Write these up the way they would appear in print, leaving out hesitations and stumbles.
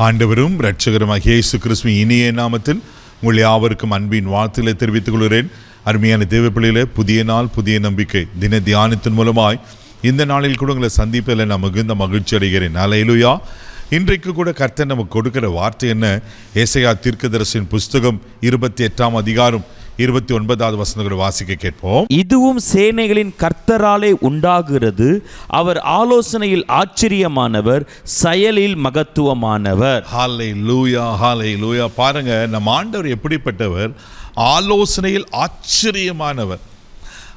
ஆண்டவரும் இரட்சகருமாகிய இயேசு கிறிஸ்துவின் இனிய நாமத்தில் உங்கள் யாவருக்கும் அன்பின் வாழ்த்துக்களை தெரிவித்துக் கொள்கிறேன். அருமையான தேவ பிள்ளைகளே, புதிய நாள் புதிய நம்பிக்கை தின தியானத்தின் மூலமாய் இந்த நாளில் கூட உங்களை சந்திப்பதில் நான் மிகுந்த மகிழ்ச்சி அடைகிறேன். அல்லேலூயா. இன்றைக்கு கூட கர்த்தர் நமக்கு கொடுக்கிற வார்த்தை என்ன? ஏசாயா தீர்க்கதரிசியின் புஸ்தகம் 28ஆம் அதிகாரம் 29வது வசனங்களை வாசிக்க கேட்போம். இதுவும் சேனைகளின் கர்த்தராலே உண்டாகிறது, அவர் ஆலோசனையில் ஆச்சரியமானவர், செயலில் மகத்துவமானவர். ஹல்லேலூயா, ஹல்லேலூயா. பாருங்க, நம்ம ஆண்டவர் எப்படிப்பட்டவர்? ஆலோசனையில் ஆச்சரியமானவர்.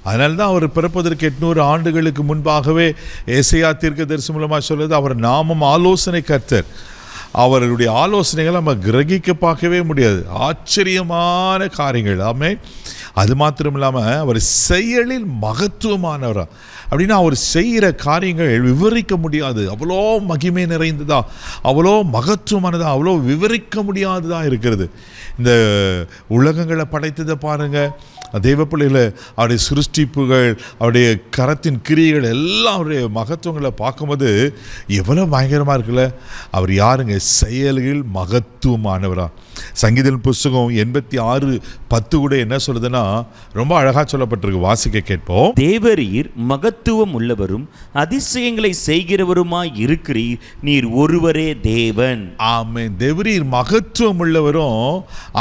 அதனால்தான் அவர் பிறப்பதற்கு 800 ஆண்டுகளுக்கு முன்பாகவே ஏசாயா தீர்க்கதரிசி மூலமாக சொல்லுது, அவர் நாமம் ஆலோசனை கர்த்தர். அவருடைய ஆலோசனைகளை நம்ம கிரகிக்க பார்க்கவே முடியாது. ஆச்சரியமான காரியங்கள். ஆமென். அது மாத்திரம் இல்லாமல் அவர் செயலில் மகத்துவமானவரா. அப்படின்னா அவர் செய்கிற காரியங்கள் விவரிக்க முடியாது. அவ்வளோ மகிமை நிறைந்ததா, அவ்வளோ மகத்துவமானதா, அவ்வளோ விவரிக்க முடியாததா இருக்கிறது. இந்த உலகங்களை படைத்ததை பாருங்கள், தெய்வ பிள்ளைகளை, அவருடைய சிருஷ்டிப்புகள், அவருடைய கரத்தின் கிரியைகள் எல்லாம் அவருடைய மகத்துவங்களை பார்க்கும்போது எவ்வளோ பயங்கரமாக இருக்குல்ல. அவர் யாருங்க? செயல்கள் மகத்துவமானவரா. சங்கீதம் புஸ்தகம் 86:10 கூட என்ன சொல்லுதுன்னா, ரொம்ப அழகாக சொல்லப்பட்டிருக்கு. வாசிக்க கேட்போம். தேவரீர் மகத்துவம் உள்ளவரும் அதிசயங்களை செய்கிறவருமாய் இருக்கிறீர், நீர் ஒருவரே தேவன். ஆமென். தேவரீர் மகத்துவம் உள்ளவரும்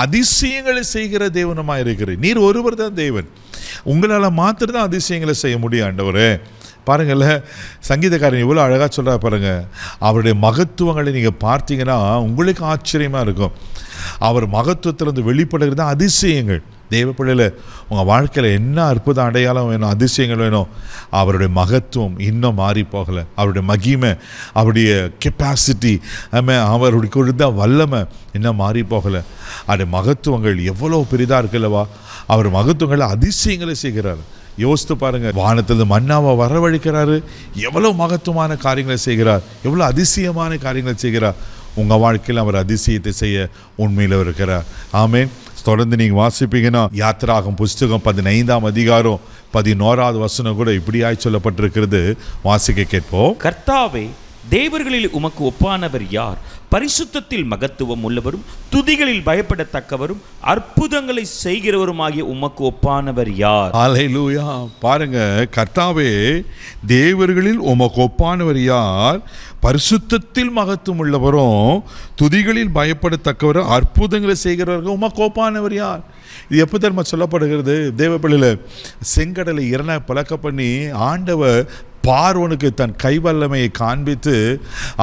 அதிசயங்களை செய்கிற தேவனுமாய் இருக்கிறீர், நீர் ஒருவர் தான் தேவன். உங்களால் மாத்திரம் தான் அதிசயங்களை செய்ய முடியும் ஆண்டவரே. பாருங்கள்ல, சங்கீதக்காரன் எவ்வளோ அழகாக சொல்கிறா பாருங்க. அவருடைய மகத்துவங்களை நீங்கள் பார்த்தீங்கன்னா உங்களுக்கு ஆச்சரியமாக இருக்கும். அவர் மகத்துவத்திலிருந்து வெளிப்படுகிறது தான் அதிசயங்கள். தேவ பிள்ளையில் உங்கள் வாழ்க்கையில் என்ன அற்புத அடையாளம் வேணும், அதிசயங்கள் வேணும், அவருடைய மகத்துவம் இன்னும் மாறி போகலை. அவருடைய மகிமை, அவருடைய கெப்பாசிட்டி, அவருடைய கொடுத்த வல்லமை இன்னும் மாறி போகலை. அவருடைய மகத்துவங்கள் எவ்வளோ பெரிதாக இருக்குல்லவா. அவர் மகத்துவங்களை அதிசயங்களை செய்கிறார். யோசித்து பாருங்க, வானத்திலிருந்து மன்னாவை வரவழைக்கிறாரு, எவ்வளோ மகத்துவமான காரியங்களை செய்கிறார், எவ்வளோ அதிசயமான காரியங்களை செய்கிறார். உங்கள் வாழ்க்கையில் அவர் அதிசயத்தை செய்ய உண்மையில் இருக்கிறார். ஆமென். தொடர்ந்து நீங்கள் வாசிப்பீங்கன்னா யாத்திராகமம் புஸ்தகம் 15ஆம் அதிகாரம் 11வது வசனம் கூட இப்படியாய் சொல்லப்பட்டிருக்கிறது. வாசிக்க கேட்போம். கர்த்தாவே, தேவர்களில் உமக்கு ஒப்பானவர் யார்? பரிசுத்தத்தில் மகத்துவம் உள்ளவரும் துதிகளில் பயப்படத்தக்கவரும் அற்புதங்களை செய்கிறவருமாகிய உமக்கு ஒப்பானவர் யார்? அல்லேலூயா. பாருங்க, கர்த்தாவே, தேவர்களில் உமக்கு ஒப்பானவர் யார்? பரிசுத்தத்தில் மகத்துவம் உள்ளவரும் துதிகளில் பயப்படத்தக்கவரும் அற்புதங்களை செய்கிறவர்கள் உமக்கு ஒப்பானவர் யார்? இது எப்போ தெரியுமா சொல்லப்படுகிறது? தேவ பிள்ளையில் செங்கடலை 2 பிளக்க பண்ணி ஆண்டவர் பார்வோனுக்கு தன் கைவல்லமையை காண்பித்து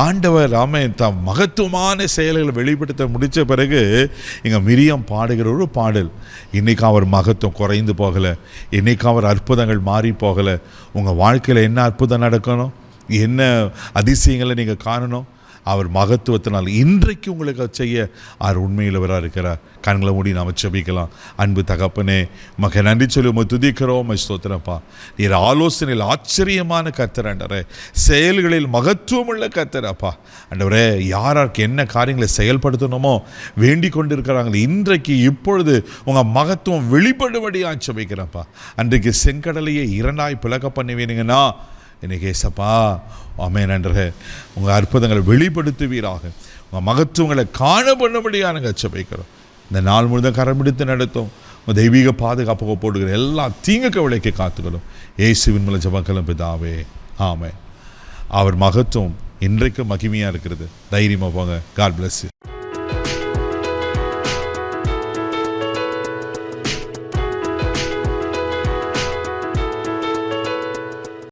ஆண்டவர் தன் மகத்துவமான செயல்களை வெளிப்படுத்த முடித்த பிறகு இங்கே மிரியம் பாடுகிற ஒரு பாடல். இன்றைக்கி அவர் மகத்துவம் குறைந்து போகலை, இன்றைக்கி அவர் அற்புதங்கள் மாறி போகலை. உங்கள் வாழ்க்கையில் என்ன அற்புதம் நடக்கணும், என்ன அதிசயங்களை நீங்கள் காணணும், அவர் மகத்துவத்தினால் இன்றைக்கு உங்களுக்கு செய்ய அவர் உண்மையிலவராக இருக்கிறார். கண்களை மூடி நாம் ஜெபிக்கலாம். அன்பு தகப்பனே, மக நன்றி சொல்லி உம்மை துதிக்கிறோம், ஸ்தோத்திரப்பா. நீர் ஆலோசனையில் ஆச்சரியமான கர்த்தர் ஆண்டவரே, செயல்களில் மகத்துவம் உள்ள கர்த்தர் அப்பா. ஆண்டவரே, யாருக்கு என்ன காரியங்களை செயல்படுத்தணுமோ வேண்டி கொண்டிருக்கிறாங்களே, இன்றைக்கு இப்பொழுது உங்கள் மகத்துவம் வெளிப்படும்படியாக ஜெபிக்கிறப்பா. அன்றைக்கு செங்கடலையே 2 பிளக்க பண்ணுவீங்கன்னா இன்னைக்கு ஏசப்பா, ஆமென் நன்றே, உங்கள் அற்புதங்களை வெளிப்படுத்துவீராக, உங்கள் மகத்துவங்களை காண பண்ணும்படியாக நாங்கள் ஜெபிக்கிறோம். இந்த நாள் முழுதும் கரம் பிடித்து நடத்தும், உங்கள் தெய்வீக பாதுகாப்பு போடுகிற எல்லா தீங்குக்கு விலைக்கு காத்துக்கணும். இயேசுவின் மூலம் ஜெபங்களும் பிதாவே, ஆமென். அவர் மகத்துவம் இன்றைக்கு மகிமையாக இருக்கிறது. தைரியமாக போங்க. God bless you.